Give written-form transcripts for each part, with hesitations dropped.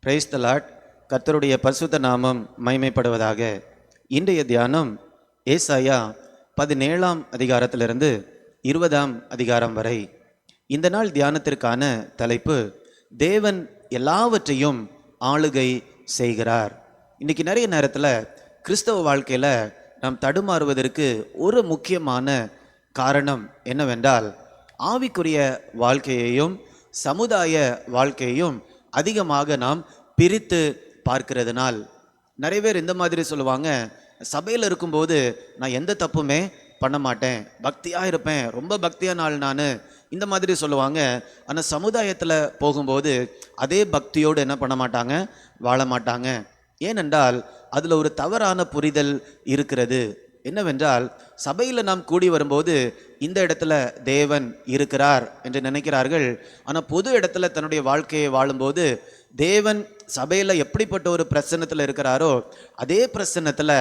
Praise the Lord. கர்த்தருடைய பரிசுத்த நாமம் மகிமைப்படுவதாக. இன்றைய தியானம் ஏசாயா 17ஆம் அதிகாரத்திலிருந்து 20ஆம் அதிகாரம் வரை. இந்த நாள் தியானத்திற்கான தலைப்பு, தேவன் எல்லாவற்றையும் ஆளுகை செய்கிறார். இன்னைக்கு நிறைய நேரத்தில் கிறிஸ்தவ வாழ்க்கையில் நாம் தடுமாறுவதற்கு ஒரு முக்கியமான காரணம் என்னவென்றால், ஆவிக்குரிய வாழ்க்கையையும் சமுதாய வாழ்க்கையையும் அதிகமாக நாம் பிரித்து பார்க்கிறதுனால். நிறைய பேர் இந்த மாதிரி சொல்லுவாங்க, சபையில் இருக்கும்போது நான் எந்த தப்புமே பண்ண மாட்டேன், பக்தியாக இருப்பேன், ரொம்ப பக்தியான ஆள் நான், இந்த மாதிரி சொல்லுவாங்க. ஆனால் சமுதாயத்தில் போகும்போது அதே பக்தியோடு என்ன பண்ண மாட்டாங்க, வாழ மாட்டாங்க. ஏனென்றால் அதில் ஒரு தவறான புரிதல் இருக்கிறது. என்னவென்றால், சபையில் நாம் கூடி வரும்போது இந்த இடத்துல தேவன் இருக்கிறார் என்று நினைக்கிறார்கள். ஆனால் பொது இடத்துல தன்னுடைய வாழ்க்கையை வாழும்போது தேவன் சபையில் எப்படிப்பட்ட ஒரு பிரசன்னத்தில் இருக்கிறாரோ அதே பிரசன்னத்தில்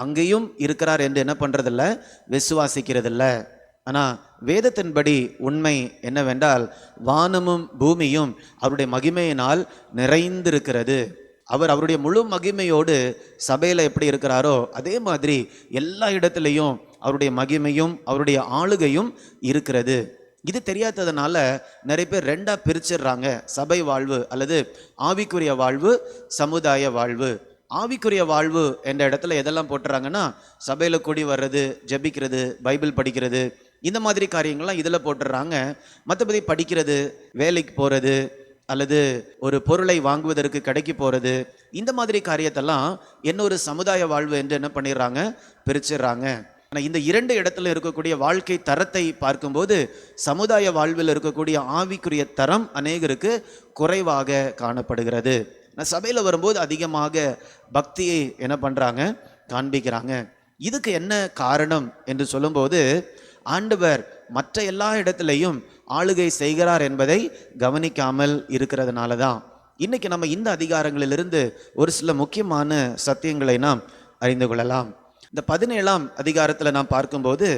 அங்கேயும் இருக்கிறார் என்று என்ன பண்ணுறதில்ல, விசுவாசிக்கிறதில்ல. ஆனால் வேதத்தின்படி உண்மை என்னவென்றால், வானமும் பூமியும் அவருடைய மகிமையினால் நிறைந்திருக்கிறது. அவர் அவருடைய முழு மகிமையோடு சபையில் எப்படி இருக்கிறாரோ அதே மாதிரி எல்லா இடத்துலையும் அவருடைய மகிமையும் அவருடைய ஆளுகையும் இருக்கிறது. இது தெரியாததுனால நிறைய பேர் ரெண்டாக பிரிச்சிடுறாங்க, சபை வாழ்வு அல்லது ஆவிக்குரிய வாழ்வு, சமுதாய வாழ்வு. ஆவிக்குரிய வாழ்வு என்ற இடத்துல எதெல்லாம் போட்டுறாங்கன்னா, சபையில் கூடி வர்றது, ஜெபிக்கிறது, பைபிள் படிக்கிறது, இந்த மாதிரி காரியங்கள்லாம் இதில் போட்டுடுறாங்க. மற்றபடி படிக்கிறது, வேலைக்கு போகிறது அல்லது ஒரு பொருளை வாங்குவதற்கு கடைக்கு போகிறது, இந்த மாதிரி காரியத்தெல்லாம் இன்னொரு சமுதாய வாழ்வு என்று என்ன பண்ணிடுறாங்க, பிரிச்சிடுறாங்க. ஆனால் இந்த இரண்டு இடத்துல இருக்கக்கூடிய வாழ்க்கை தரத்தை பார்க்கும்போது சமுதாய வாழ்வில் இருக்கக்கூடிய ஆவிக்குரிய தரம் அநேகருக்கு குறைவாக காணப்படுகிறது. நான் சபையில் வரும்போது அதிகமாக பக்தியை என்ன பண்ணுறாங்க, காண்பிக்கிறாங்க. இதுக்கு என்ன காரணம் என்று சொல்லும்போது, ஆண்டவர் மற்ற எல்லா இடத்துலையும் ஆளுகை செய்கிறார் என்பதை கவனிக்காமல் இருக்கிறதுனால தான். இன்னைக்கு நம்ம இந்த அதிகாரங்களிலிருந்து ஒரு சில முக்கியமான சத்தியங்களை நாம் அறிந்து கொள்ளலாம். இந்த 17ஆம் அதிகாரத்தில் நாம் பார்க்கும்போது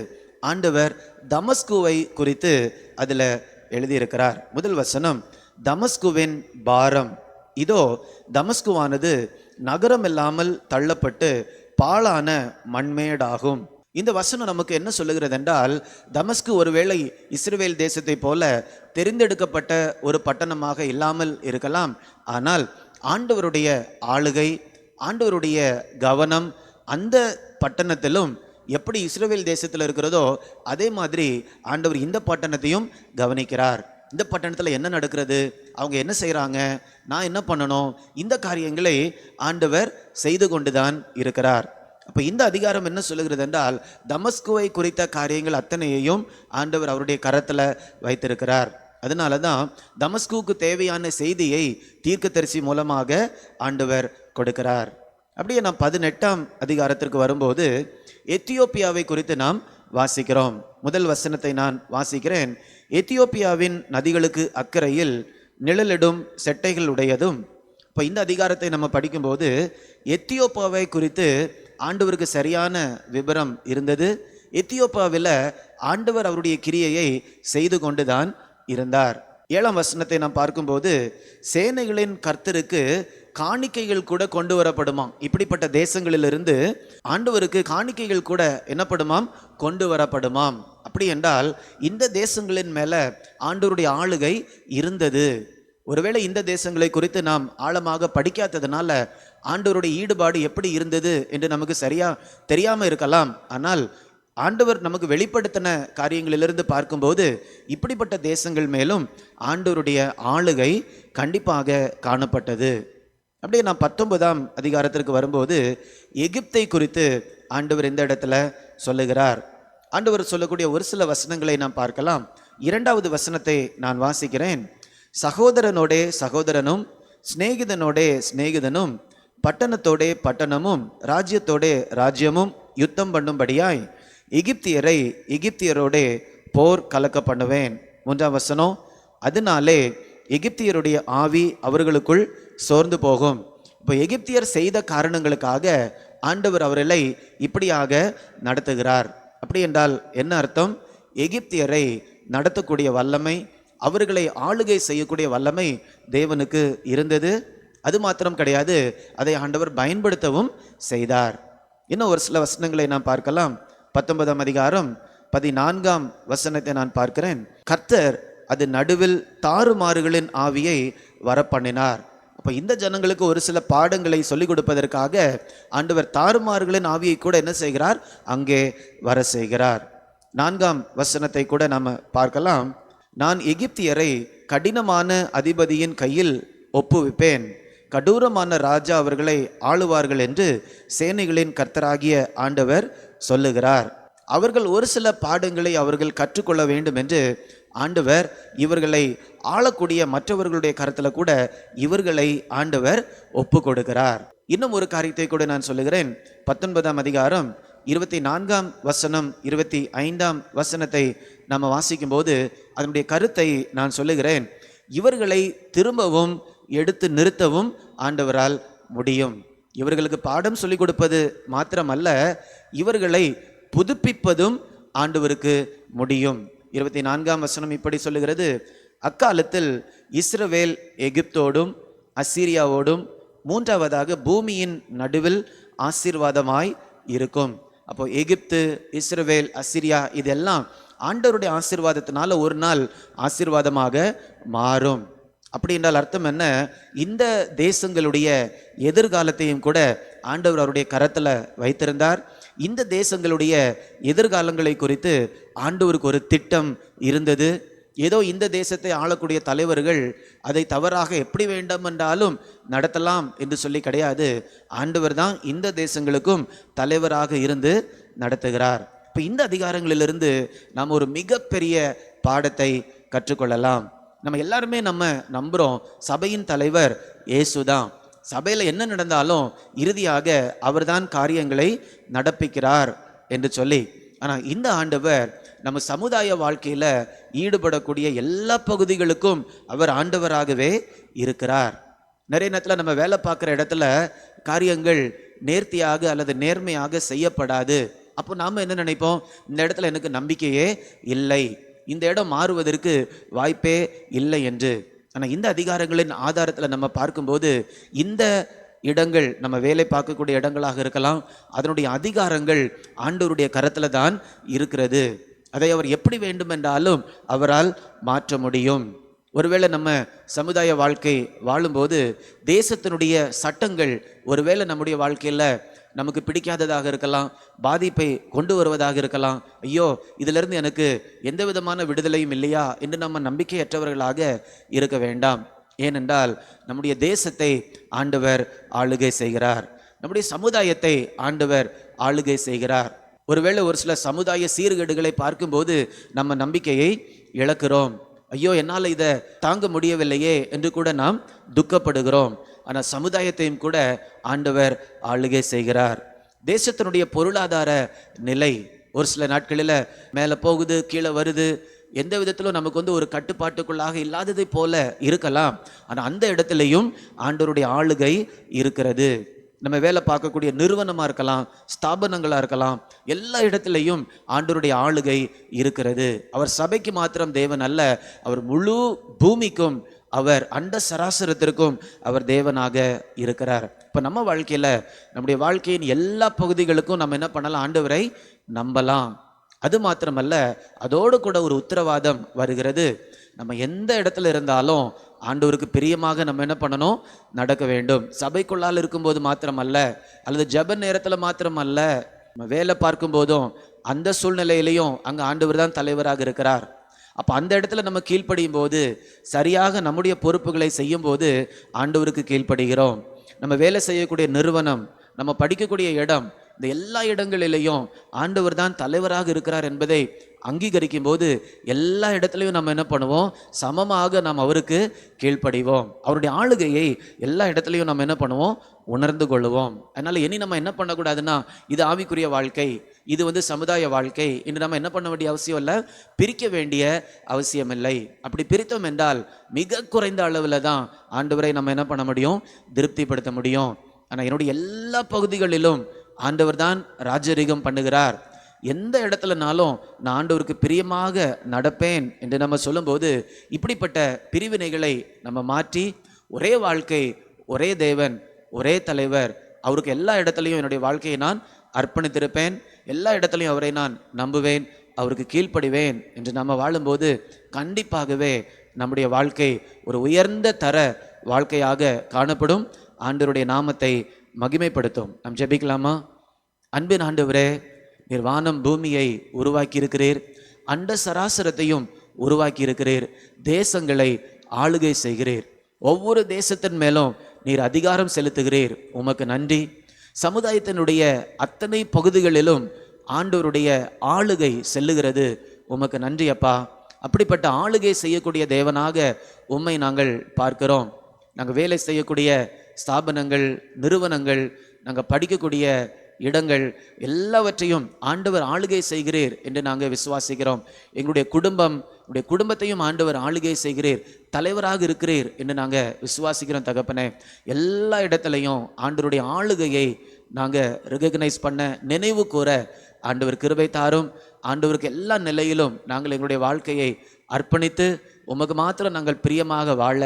ஆண்டவர் தமஸ்குவை குறித்து அதில் எழுதியிருக்கிறார். முதல் வசனம், தமஸ்குவின் பாரம். இதோ தமஸ்குவானது நகரம் இல்லாமல் தள்ளப்பட்டு பாழான மண்மேடாகும். இந்த வசனம் நமக்கு என்ன சொல்லுகிறது என்றால், தமஸ்கு ஒருவேளை இஸ்ரவேல் தேசத்தை போல தெரிந்தெடுக்கப்பட்ட ஒரு பட்டணமாக இல்லாமல் இருக்கலாம். ஆனால் ஆண்டவருடைய ஆளுகை, ஆண்டவருடைய கவனம் அந்த பட்டணத்திலும் எப்படி இஸ்ரவேல் தேசத்தில் இருக்கிறதோ அதே மாதிரி ஆண்டவர் இந்த பட்டணத்தையும் கவனிக்கிறார். இந்த பட்டணத்தில் என்ன நடக்கிறது, அவங்க என்ன செய்கிறாங்க, நான் என்ன பண்ணணும், இந்த காரியங்களை ஆண்டவர் செய்து கொண்டுதான் இருக்கிறார். அப்போ இந்த அதிகாரம் என்ன சொல்லுகிறது என்றால், தமஸ்குவை குறித்த காரியங்கள் அத்தனையையும் ஆண்டவர் அவருடைய கரத்தில் வைத்திருக்கிறார். அதனால தான் தமஸ்குவுக்கு தேவையான செய்தியை தீர்க்கதரிசி மூலமாக ஆண்டவர் கொடுக்கிறார். அப்படியே நாம் 18ஆம் அதிகாரத்திற்கு வரும்போது எத்தியோப்பியாவை குறித்து நாம் வாசிக்கிறோம். முதல் வசனத்தை நான் வாசிக்கிறேன். எத்தியோப்பியாவின் நதிகளுக்கு அக்கறையில் நிழலிடும் செட்டைகள் உடையதும். இப்போ இந்த அதிகாரத்தை நம்ம படிக்கும்போது எத்தியோப்பியாவை குறித்து ஆண்டவருக்கு சரியான விபரம் இருந்தது. எத்தியோப்பியாவில் ஆண்டவர் அவருடைய கிரியையை செய்து கொண்டுதான் இருந்தார். 7ஆம் வசனத்தை நாம் பார்க்கும்போது, சேனைகளின் கர்த்தருக்கு காணிக்கைகள் கூட கொண்டு வரப்படுமாம். இப்படிப்பட்ட தேசங்களிலிருந்து ஆண்டவருக்கு காணிக்கைகள் கூட என்னப்படுமாம், கொண்டு வரப்படுமாம். அப்படி என்றால் இந்த தேசங்களின் மேல ஆண்டவருடைய ஆளுகை இருந்தது. ஒருவேளை இந்த தேசங்களை குறித்து நாம் ஆழமாக படிக்காததுனால ஆண்டவருடைய ஈடுபாடு எப்படி இருந்தது என்று நமக்கு சரியா தெரியாமல் இருக்கலாம். ஆனால் ஆண்டவர் நமக்கு வெளிப்படுத்தின காரியங்களிலிருந்து பார்க்கும்போது இப்படிப்பட்ட தேசங்கள் மேலும் ஆண்டவருடைய ஆளுகை கண்டிப்பாக காணப்பட்டது. அப்படியே நான் 19ஆம் அதிகாரத்திற்கு வரும்போது எகிப்தை குறித்து ஆண்டவர் இந்த இடத்துல சொல்லுகிறார். ஆண்டவர் சொல்லக்கூடிய ஒரு சில வசனங்களை நாம் பார்க்கலாம். 2வது வசனத்தை நான் வாசிக்கிறேன். சகோதரனோடே சகோதரனும் சிநேகிதனோடே சிநேகிதனும் பட்டணத்தோடே பட்டணமும் ராஜ்யத்தோடே ராஜ்யமும் யுத்தம் பண்ணும்படியாய் எகிப்தியரை எகிப்தியரோடே போர் கலக்க பண்ணுவேன். 3ஆம் வசனம், அதனாலே எகிப்தியருடைய ஆவி அவர்களுக்குள் சோர்ந்து போகும். இப்போ எகிப்தியர் செய்த காரணங்களுக்காக ஆண்டவர் அவர்களை இப்படியாக நடத்துகிறார். அப்படி என்றால் என்ன அர்த்தம்? எகிப்தியரை நடத்தக்கூடிய வல்லமை, அவர்களை ஆளுகை செய்யக்கூடிய வல்லமை தேவனுக்கு இருந்தது. அது மாத்திரம் கிடையாது, அதை ஆண்டவர் பயன்படுத்தவும் செய்தார். இன்னும் ஒரு சில வசனங்களை நாம் பார்க்கலாம். 19ஆம் அதிகாரம் 14ஆம் வசனத்தை நான் பார்க்கிறேன். கர்த்தர் அது நடுவில் தாறுமாறுகளின் ஆவியை வரப்பண்ணினார். அப்போ இந்த ஜனங்களுக்கு ஒரு சில பாடங்களை சொல்லிக் கொடுப்பதற்காக ஆண்டவர் தாறுமாறுகளின் ஆவியை கூட என்ன செய்கிறார்? அங்கே வர செய்கிறார். 4ஆம் வசனத்தை கூட நாம் பார்க்கலாம். நான் எகிப்தியரை கடினமான அதிபதியின் கையில் ஒப்புவிப்பேன், கடூரமான ராஜா அவர்களை ஆளுவார்கள் என்று சேனைகளின் கர்த்தராகிய ஆண்டவர் சொல்லுகிறார். அவர்கள் ஒரு சில பாடங்களை அவர்கள் கற்றுக்கொள்ள வேண்டும் என்று ஆண்டவர் இவர்களை ஆளக்கூடிய மற்றவர்களுடைய கருத்தில் கூட இவர்களை ஆண்டவர் ஒப்பு கொடுக்கிறார். இன்னும் ஒரு காரியத்தை கூட நான் சொல்லுகிறேன். 19ஆம் அதிகாரம் 24ஆம் வசனம் 25ஆம் வசனத்தை நாம் வாசிக்கும் போது அதனுடைய கருத்தை நான் சொல்லுகிறேன். இவர்களை திரும்பவும் எடுத்து நிறுத்தவும் ஆண்டவரால் முடியும். இவர்களுக்கு பாடம் சொல்லிக் கொடுப்பது மாத்திரமல்ல, இவர்களை புதுப்பிப்பதும் ஆண்டவருக்கு முடியும். 24ஆம் வசனம் இப்படி சொல்லுகிறது. அக்காலத்தில் இஸ்ரவேல் எகிப்தோடும் அசீரியாவோடும் மூன்றாவதாக பூமியின் நடுவில் ஆசீர்வாதமாய் இருக்கும். அப்போ எகிப்து, இஸ்ரவேல், அசீரியா இதெல்லாம் ஆண்டவருடைய ஆசீர்வாதத்தினால ஒரு நாள் ஆசீர்வாதமாக மாறும். அப்படி என்றால் அர்த்தம் என்ன? இந்த தேசங்களுடைய எதிர்காலத்தையும் கூட ஆண்டவர் அவருடைய கரத்தில் வைத்திருந்தார். இந்த தேசங்களுடைய எதிர்காலங்களை குறித்து ஆண்டவருக்கு ஒரு திட்டம் இருந்தது. ஏதோ இந்த தேசத்தை ஆளக்கூடிய தலைவர்கள் அதை தவறாக எப்படி வேண்டும் என்றாலும் நடத்தலாம் என்று சொல்லி கிடையாது. ஆண்டவர் தான் இந்த தேசங்களுக்கும் தலைவராக இருந்து நடத்துகிறார். இப்போ இந்த அதிகாரங்களிலிருந்து நாம் ஒரு மிகப்பெரிய பாடத்தை கற்றுக்கொள்ளலாம். நம்ம எல்லாருமே நம்ம நம்புகிறோம் சபையின் தலைவர் இயேசுதான். சபையில் என்ன நடந்தாலும் இறுதியாக அவர்தான் காரியங்களை நடப்பிக்கிறார் என்று சொல்லி. ஆனால் இந்த ஆண்டவர் நம்ம சமுதாய வாழ்க்கையில் ஈடுபடக்கூடிய எல்லா பகுதிகளுக்கும் அவர் ஆண்டவராகவே இருக்கிறார். நிறைய நேரத்தில் நம்ம வேலை பார்க்குற இடத்துல காரியங்கள் நேர்த்தியாக அல்லது நேர்மையாக செய்யப்படாது. அப்போ நாம் என்ன நினைப்போம்? இந்த இடத்துல எனக்கு நம்பிக்கையே இல்லை, இந்த இடம் மாறுவதற்கு வாய்ப்பே இல்லை என்று. ஆனால் இந்த அதிகாரங்களின் ஆதாரத்தில் நம்ம பார்க்கும்போது இந்த இடங்கள் நம்ம வேலை பார்க்கக்கூடிய இடங்களாக இருக்கலாம், அதனுடைய அதிகாரங்கள் ஆண்டவருடைய கரத்தில் தான் இருக்கிறது. அதை அவர் எப்படி வேண்டுமென்றாலும் அவரால் மாற்ற முடியும். ஒருவேளை நம்ம சமுதாய வாழ்க்கை வாழும்போது தேசத்தினுடைய சட்டங்கள் ஒருவேளை நம்முடைய வாழ்க்கையில் நமக்கு பிடிக்காததாக இருக்கலாம், பாதிப்பை கொண்டு வருவதாக இருக்கலாம். ஐயோ, இதிலிருந்து எனக்கு எந்த விதமான விடுதலையும் இல்லையா என்று நம்ம நம்பிக்கையற்றவர்களாக இருக்க வேண்டாம். ஏனென்றால் நம்முடைய தேசத்தை ஆண்டவர் ஆளுகை செய்கிறார், நம்முடைய சமுதாயத்தை ஆண்டவர் ஆளுகை செய்கிறார். ஒருவேளை ஒரு சில சமுதாய சீர்கேடுகளை பார்க்கும்போது நம்ம நம்பிக்கையை இழக்கிறோம். ஐயோ, என்னால் இதை தாங்க முடியவில்லையே என்று கூட நாம் துக்கப்படுகிறோம். ஆனால் சமுதாயத்தையும் கூட ஆண்டவர் ஆளுகை செய்கிறார். தேசத்தினுடைய பொருளாதார நிலை ஒரு சில நாட்களில் மேலே போகுது, கீழே வருது. எந்த விதத்திலும் நமக்கு ஒரு கட்டுப்பாட்டுக்குள்ளாக இல்லாததை போல இருக்கலாம். ஆனால் அந்த இடத்துலையும் ஆண்டவருடைய ஆளுகை இருக்கிறது. நம்ம வேலை பார்க்கக்கூடிய நிறுவனமாக இருக்கலாம், ஸ்தாபனங்களாக இருக்கலாம், எல்லா இடத்துலையும் ஆண்டவருடைய ஆளுகை இருக்கிறது. அவர் சபைக்கு மாத்திரம் தேவன் அல்ல, அவர் முழு பூமிக்கும், அவர் அண்ட சராசரத்திற்கும் அவர் தேவனாக இருக்கிறார். இப்போ நம்ம வாழ்க்கையில் நம்முடைய வாழ்க்கையின் எல்லா பகுதிகளுக்கும் நம்ம என்ன பண்ணலாம்? ஆண்டவரை நம்பலாம். அது மாத்திரமல்ல, அதோடு கூட ஒரு உத்தரவாதம் வருகிறது. நம்ம எந்த இடத்துல இருந்தாலும் ஆண்டவருக்கு பிரியமாக நம்ம என்ன பண்ணணும்? நடக்க வேண்டும். சபைக்குள்ளால் இருக்கும்போது மாத்திரமல்ல, அல்லது ஜெப நேரத்தில் மாத்திரமல்ல, நம்ம வேலை பார்க்கும் போதும் அந்த சூழ்நிலையிலையும் அங்கே ஆண்டவர் தான் தலைவராக இருக்கிறார். அப்போ அந்த இடத்துல நம்ம கீழ்ப்படியும் போது, சரியாக நம்முடைய பொறுப்புகளை செய்யும் போது ஆண்டவருக்கு கீழ்ப்படுகிறோம். நம்ம வேலை செய்யக்கூடிய நிறுவனம், நம்ம படிக்கக்கூடிய இடம், இந்த எல்லா இடங்களிலேயும் ஆண்டவர் தான் தலைவராக இருக்கிறார் என்பதை அங்கீகரிக்கும் போது எல்லா இடத்துலையும் நம்ம என்ன பண்ணுவோம்? சமமாக நாம் அவருக்கு கீழ்ப்படிவோம். அவருடைய ஆளுகையை எல்லா இடத்துலையும் நம்ம என்ன பண்ணுவோம்? உணர்ந்து கொள்ளுவோம். அதனால் இனி நம்ம என்ன பண்ணக்கூடாதுன்னா, இது ஆவிக்குரிய வாழ்க்கை, இது சமுதாய வாழ்க்கை என்று நம்ம என்ன பண்ண வேண்டிய அவசியம் இல்லை, பிரிக்க வேண்டிய அவசியம் இல்லை. அப்படி பிரித்தோம் என்றால் மிக குறைந்த அளவில் தான் ஆண்டவரை நம்ம என்ன பண்ண முடியும்? திருப்திப்படுத்த முடியும். ஆனால் என்னுடைய எல்லா பகுதிகளிலும் ஆண்டவர் தான் ராஜரீகம் பண்ணுகிறார். எந்த இடத்துலனாலும் நான் ஆண்டவருக்கு பிரியமாக நடப்பேன் என்று நம்ம சொல்லும்போது இப்படிப்பட்ட பிரிவினைகளை நம்ம மாற்றி ஒரே வாழ்க்கை, ஒரே தேவன், ஒரே தலைவர், அவருக்கு எல்லா இடத்துலையும் என்னுடைய வாழ்க்கையை நான் அர்ப்பணித்திருப்பேன், எல்லா இடத்துலையும் அவரை நான் நம்புவேன், அவருக்கு கீழ்ப்படிவேன் என்று நம்ம வாழும்போது கண்டிப்பாகவே நம்முடைய வாழ்க்கை ஒரு உயர்ந்த தர வாழ்க்கையாக காணப்படும். ஆண்டவருடைய நாமத்தை மகிமைப்படுத்தும். நாம் ஜெபிக்கலாமா? அன்பின் ஆண்டவரே, நீர் வானம் பூமியை உருவாக்கி இருக்கிறீர், அண்ட சராசரத்தையும் உருவாக்கி இருக்கிறீர், தேசங்களை ஆளுகை செய்கிறீர், ஒவ்வொரு தேசத்தின் மேலும் நீர் அதிகாரம் செலுத்துகிறீர். உமக்கு நன்றி. சமுதாயத்தினுடைய அத்தனை பகுதிகளிலும் ஆண்டவருடைய ஆளுகை செல்லுகிறது. உமக்கு நன்றி அப்பா. அப்படிப்பட்ட ஆளுகை செய்யக்கூடிய தேவனாக உம்மை நாங்கள் பார்க்கிறோம். நாங்கள் வேலை செய்யக்கூடிய ஸ்தாபனங்கள், நிறுவனங்கள், நாங்கள் படிக்கக்கூடிய இடங்கள் எல்லாவற்றையும் ஆண்டவர் ஆளுகை செய்கிறீர் என்று நாங்கள் விசுவாசிக்கிறோம். எங்களுடைய குடும்பத்தையும் ஆண்டவர் ஆளுகை செய்கிறீர், தலைவராக இருக்கிறீர் என்று நாங்கள் விசுவாசிக்கிறோம் தகப்பனே. எல்லா இடத்துலையும் ஆண்டவருடைய ஆளுகையை நாங்கள் ரெகக்னைஸ் பண்ண, நினைவு கூற ஆண்டவர் கிருபை தாரும். ஆண்டவருக்கு எல்லா நிலையிலும் நாங்கள் எங்களுடைய வாழ்க்கையை அர்ப்பணித்து உமக்கு மாத்திரம் நாங்கள் பிரியமாக வாழ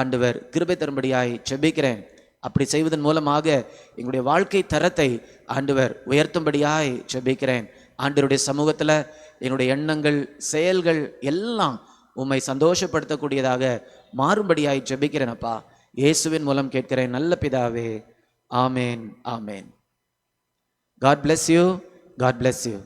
ஆண்டவர் கிருபை தரும்படியாய் ஜெபிக்கிறேன். அப்படி செய்வதன் மூலமாக எங்களுடைய வாழ்க்கை தரத்தை ஆண்டவர் உயர்த்தும்படியாய் ஜெபிக்கிறேன். ஆண்டவருடைய சமூகத்தில் என்னுடைய எண்ணங்கள், செயல்கள் எல்லாம் உம்மை சந்தோஷப்படுத்தக்கூடியதாக மாறும்படியாய் ஜெபிக்கிறேன் அப்பா. இயேசுவின் மூலம் கேட்கிறேன் நல்ல பிதாவே. ஆமேன், ஆமேன். God bless you. God bless you.